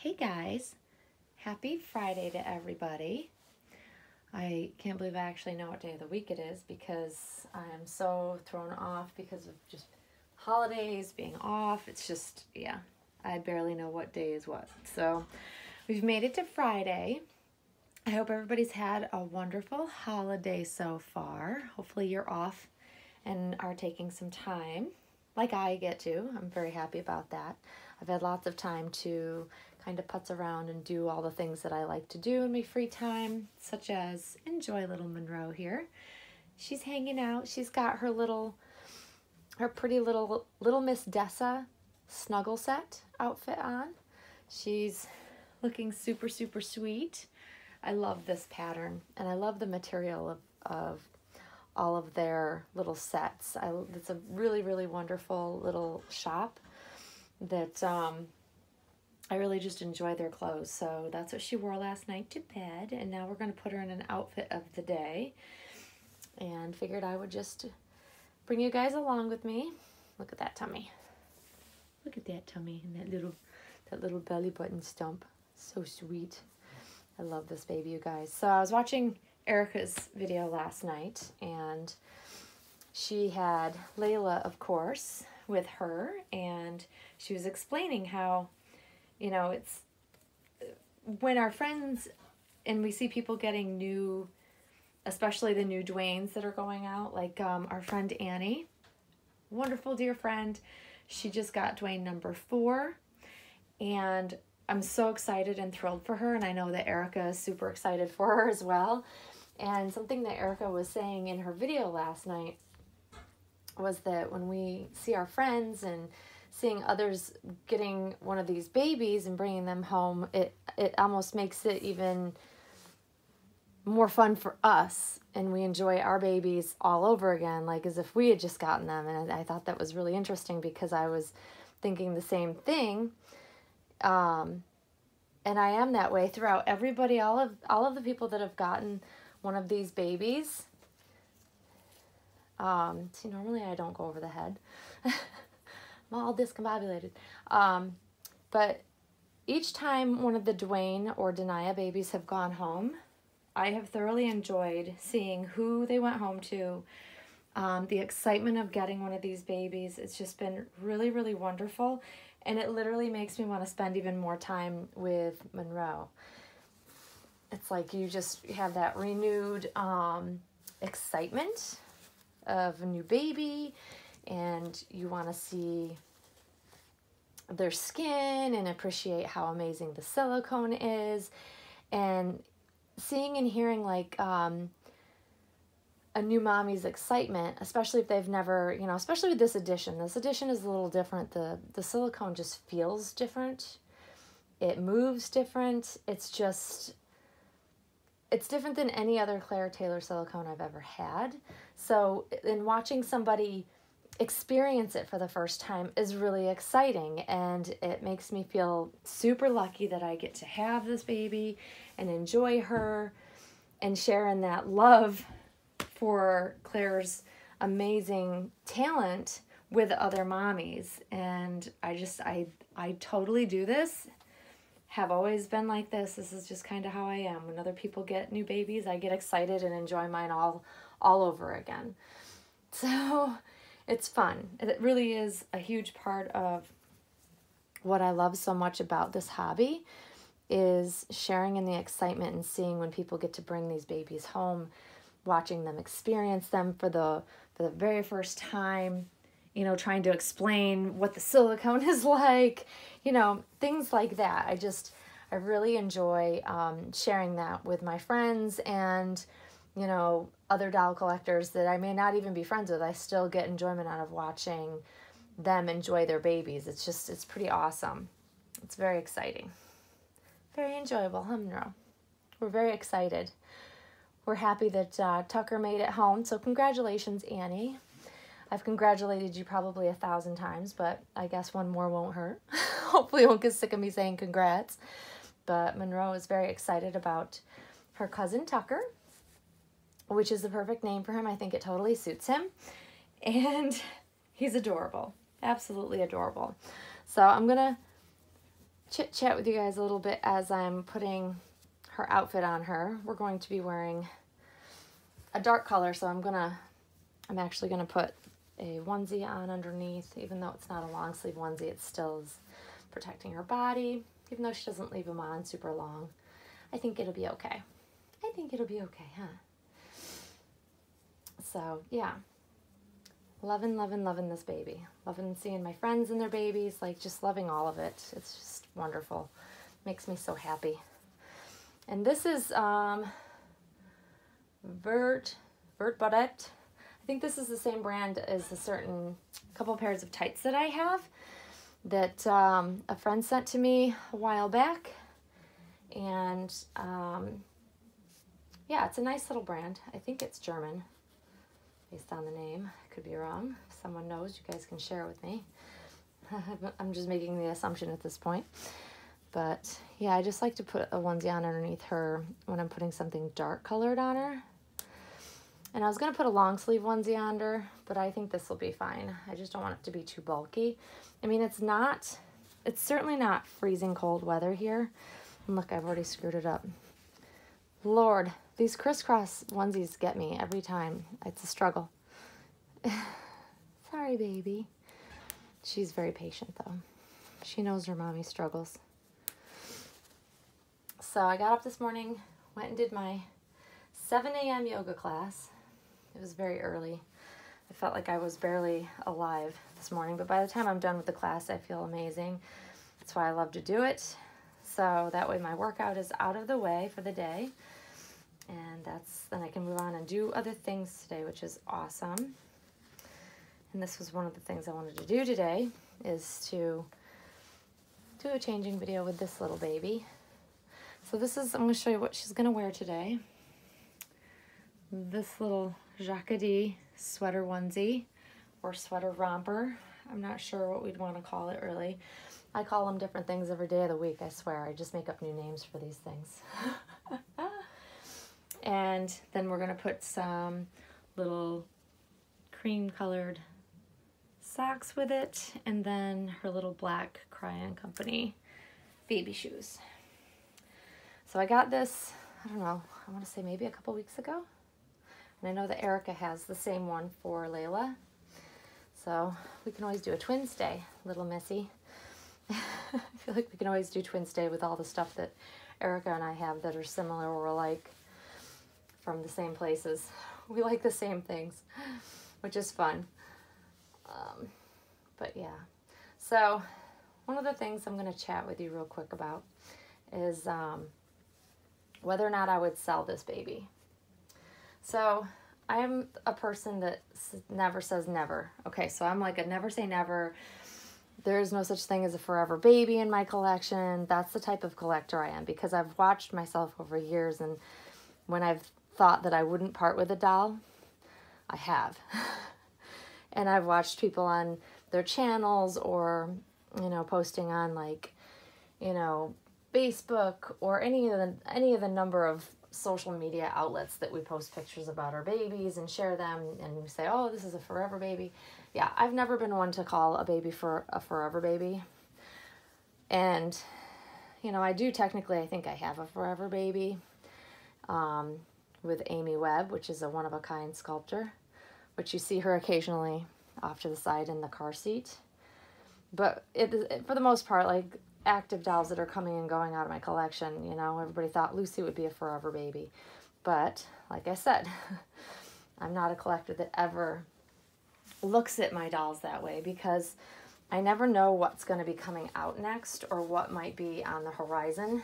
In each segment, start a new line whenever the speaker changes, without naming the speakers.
Hey guys, happy Friday to everybody. I can't believe I actually know what day of the week it is because I'm so thrown off because of just holidays, being off. It's just, yeah, I barely know what day is what. So we've made it to Friday. I hope everybody's had a wonderful holiday so far. Hopefully you're off and are taking some time like I get to. I'm very happy about that. I've had lots of time to kind of putz around and do all the things that I like to do in my free time, such as enjoy little Monroe here. She's hanging out. She's got her pretty little Miss Dessa snuggle set outfit on. She's looking super, super sweet. I love this pattern, and I love the material of all of their little sets. It's a really, really wonderful little shop that I really just enjoy their clothes. So that's what she wore last night to bed, and now we're going to put her in an outfit of the day, and figured I would just bring you guys along with me. Look at that tummy. Look at that tummy and that little belly button stump. So sweet. I love this baby, you guys. So I was watching Erica's video last night, and she had Layla, of course, with her, and she was explaining how, you know, it's when our friends and we see people getting new, especially the new Dwaynes that are going out, like our friend Annie, wonderful dear friend. She just got Dwayne number 4, and I'm so excited and thrilled for her, and I know that Erica is super excited for her as well. And something that Erica was saying in her video last night was that when we see our friends and seeing others getting one of these babies and bringing them home, it almost makes it even more fun for us, and we enjoy our babies all over again, like as if we had just gotten them. And I thought that was really interesting because I was thinking the same thing. And I am that way throughout everybody, all of the people that have gotten one of these babies. See, normally I don't go over the head. I'm all discombobulated. But each time one of the Dwayne or Denia babies have gone home, I have thoroughly enjoyed seeing who they went home to, the excitement of getting one of these babies. It's just been really, really wonderful. And it literally makes me want to spend even more time with Monroe. It's like you just have that renewed excitement of a new baby, and you want to see their skin and appreciate how amazing the silicone is, and seeing and hearing like a new mommy's excitement, especially if they've never, you know, especially with this edition. This edition is a little different. The silicone just feels different. It moves different. It's different than any other Claire Taylor silicone I've ever had. So in watching somebody experience it for the first time is really exciting, and it makes me feel super lucky that I get to have this baby and enjoy her and share in that love for Claire's amazing talent with other mommies. And I totally do this, have always been like this. This is just kind of how I am. When other people get new babies, I get excited and enjoy mine all over again. So it's fun. It really is a huge part of what I love so much about this hobby, is sharing in the excitement and seeing when people get to bring these babies home, watching them experience them for the very first time, you know, trying to explain what the silicone is like, you know, things like that. I really enjoy sharing that with my friends and, you know, other doll collectors that I may not even be friends with. I still get enjoyment out of watching them enjoy their babies. It's pretty awesome. It's very exciting. Very enjoyable, huh, Monroe? We're very excited. We're happy that Tucker made it home. So congratulations, Annie. I've congratulated you probably 1,000 times, but I guess one more won't hurt. Hopefully you won't get sick of me saying congrats. But Monroe is very excited about her cousin Tucker, which is the perfect name for him. I think it totally suits him. And he's adorable. Absolutely adorable. So I'm going to chit chat with you guys a little bit as I'm putting her outfit on her. We're going to be wearing a dark color, so I'm actually gonna put a onesie on underneath. Even though it's not a long sleeve onesie, it still is protecting her body, even though she doesn't leave them on super long. I think it'll be okay. I think it'll be okay, huh? So yeah, loving this baby. Loving seeing my friends and their babies, like just loving all of it. It's just wonderful. Makes me so happy. And this is Vert Barrette. I think this is the same brand as a certain couple pairs of tights that I have that a friend sent to me a while back. And yeah, it's a nice little brand. I think it's German based on the name. I could be wrong. If someone knows, you guys can share with me. I'm just making the assumption at this point. But yeah, I just like to put a onesie on underneath her when I'm putting something dark colored on her. And I was going to put a long sleeve onesie on her, but I think this will be fine. I just don't want it to be too bulky. I mean, it's certainly not freezing cold weather here. And look, I've already screwed it up. Lord, these crisscross onesies get me every time. It's a struggle. Sorry, baby. She's very patient, though. She knows her mommy struggles. So I got up this morning, went and did my 7 a.m. yoga class. It was very early. I felt like I was barely alive this morning, but by the time I'm done with the class, I feel amazing. That's why I love to do it. So that way my workout is out of the way for the day. And then I can move on and do other things today, which is awesome. And this was one of the things I wanted to do today, is to do a changing video with this little baby. So I'm going to show you what she's going to wear today. This little jacquardie sweater onesie or sweater romper. I'm not sure what we'd want to call it, really. I call them different things every day of the week, I swear. I just make up new names for these things. And then we're going to put some little cream-colored socks with it, and then her little black Crayon Company baby shoes. So I got this, I don't know, I want to say maybe a couple weeks ago. And I know that Erica has the same one for Layla. So we can always do a twins day, little Missy. I feel like we can always do twins day with all the stuff that Erica and I have that are similar or alike from the same places. We like the same things, which is fun. But yeah, so one of the things I'm going to chat with you real quick about is whether or not I would sell this baby. So I am a person that never says never. Okay, so I'm like a never say never. There is no such thing as a forever baby in my collection. That's the type of collector I am, because I've watched myself over years, and when I've thought that I wouldn't part with a doll, I have. And I've watched people on their channels or, posting on Facebook or any of the number of social media outlets that we post pictures about our babies and share them, and we say, oh, this is a forever baby. Yeah, I've never been one to call a baby for a forever baby. And, I think I have a forever baby with Amy Webb, which is a one-of-a-kind sculptor, which you see her occasionally off to the side in the car seat. But for the most part, like active dolls that are coming and going out of my collection, everybody thought Lucy would be a forever baby. But like I said, I'm not a collector that ever looks at my dolls that way, because I never know what's going to be coming out next or what might be on the horizon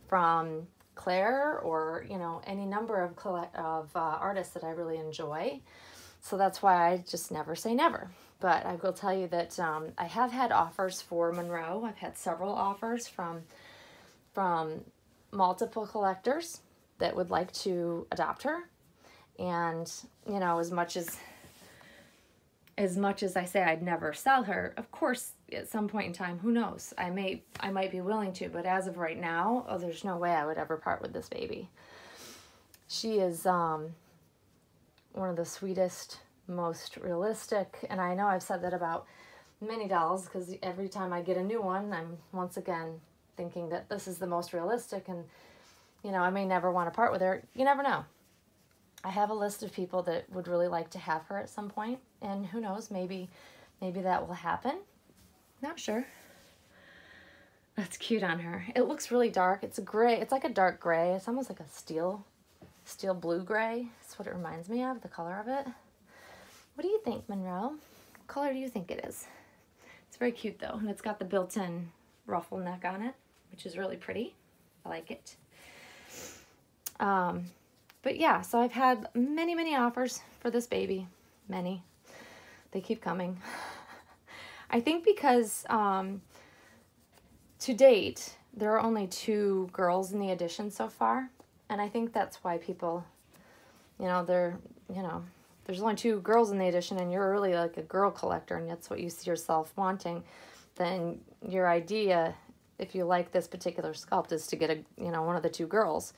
from Claire or, any number of artists that I really enjoy. So that's why I just never say never. But I will tell you that I have had offers for Monroe. I've had several offers from multiple collectors that would like to adopt her. And, as much as I say I'd never sell her, of course, at some point in time, who knows? I might be willing to, but as of right now, there's no way I would ever part with this baby. She is one of the sweetest, most realistic, and I know I've said that about mini dolls, because every time I get a new one, I'm once again thinking that this is the most realistic, and you know, I may never want to part with her. You never know. I have a list of people that would really like to have her at some point, and who knows, maybe that will happen. Not sure. That's cute on her. It looks really dark. It's a gray. It's like a dark gray. It's almost like a steel blue gray. That's what it reminds me of, the color of it. What do you think, Monroe? What color do you think it is? It's very cute though, and it's got the built-in ruffle neck on it, which is really pretty. I like it. But yeah, so I've had many offers for this baby. Many. They keep coming. I think because to date, there are only 2 girls in the edition so far. And I think that's why people, you know, there's only 2 girls in the edition and you're really like a girl collector and that's what you see yourself wanting. Then your idea, if you like this particular sculpt, is to get one of the 2 girls.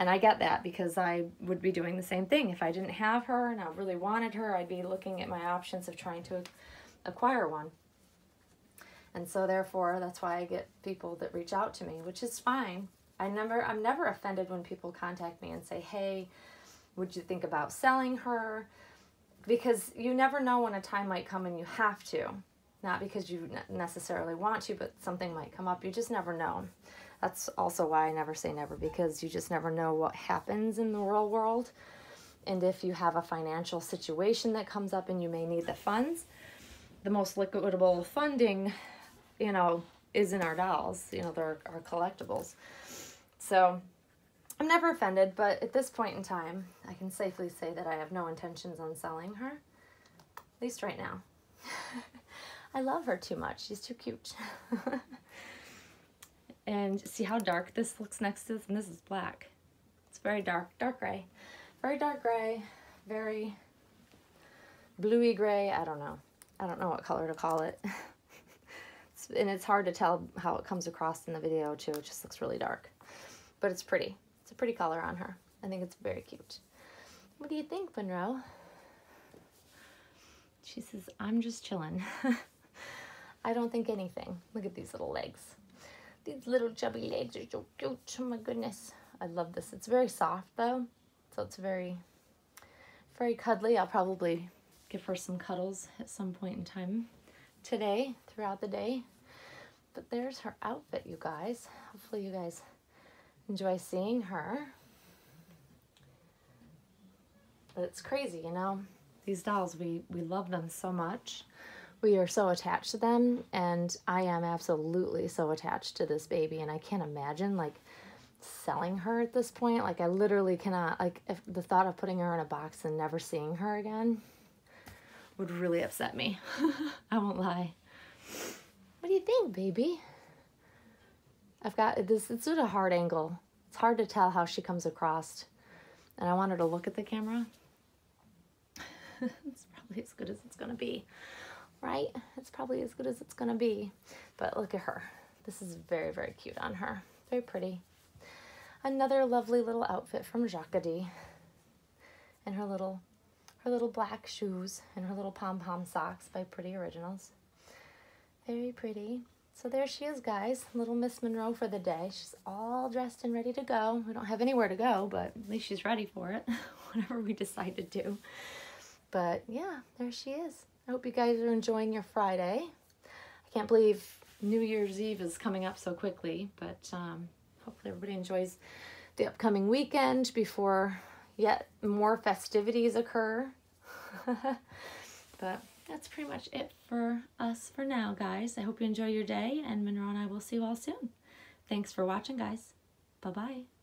And I get that because I would be doing the same thing. If I didn't have her and I really wanted her, I'd be looking at my options of trying to acquire one. And so therefore, that's why I get people that reach out to me, which is fine. I'm never offended when people contact me and say, hey, would you think about selling her? Because you never know when a time might come and you have to. Not because you necessarily want to, but something might come up. You just never know. That's also why I never say never, because you just never know what happens in the real world. And if you have a financial situation that comes up and you may need the funds, the most liquidable funding, you know, is in our dolls. You know, they're our collectibles. So I'm never offended, but at this point in time, I can safely say that I have no intentions on selling her, at least right now. I love her too much. She's too cute. And see how dark this looks next to this? And this is black. It's very dark gray. Very dark gray, very bluey gray. I don't know what color to call it. And it's hard to tell how it comes across in the video too. It just looks really dark, but it's pretty. It's a pretty color on her. I think it's very cute. What do you think, Monroe? She says, I'm just chilling. I don't think anything. Look at these little legs. These little chubby legs are so cute. Oh my goodness. I love this. It's very soft though. So it's very cuddly. I'll probably give her some cuddles at some point in time today, throughout the day. But there's her outfit, you guys. Hopefully you guys enjoy seeing her. But it's crazy, you know. These dolls, we love them so much. We are so attached to them, and I am absolutely so attached to this baby, and I can't imagine, like, selling her at this point. Like, I literally cannot, like, if the thought of putting her in a box and never seeing her again would really upset me. I won't lie. What do you think, baby? I've got this, it's at a hard angle. It's hard to tell how she comes across, and I want her to look at the camera. It's probably as good as it's gonna be, right? It's probably as good as it's gonna be. But look at her. This is very cute on her. Very pretty. Another lovely little outfit from Jacquardie. And her little black shoes and her little pom-pom socks by Pretty Originals. Very pretty. So there she is, guys. Little Miss Monroe for the day. She's all dressed and ready to go. We don't have anywhere to go, but at least she's ready for it, whatever we decide to do. But yeah, there she is. I hope you guys are enjoying your Friday. I can't believe New Year's Eve is coming up so quickly, but hopefully everybody enjoys the upcoming weekend before yet more festivities occur. But that's pretty much it for us for now, guys. I hope you enjoy your day, and Monroe and I will see you all soon. Thanks for watching, guys. Bye-bye.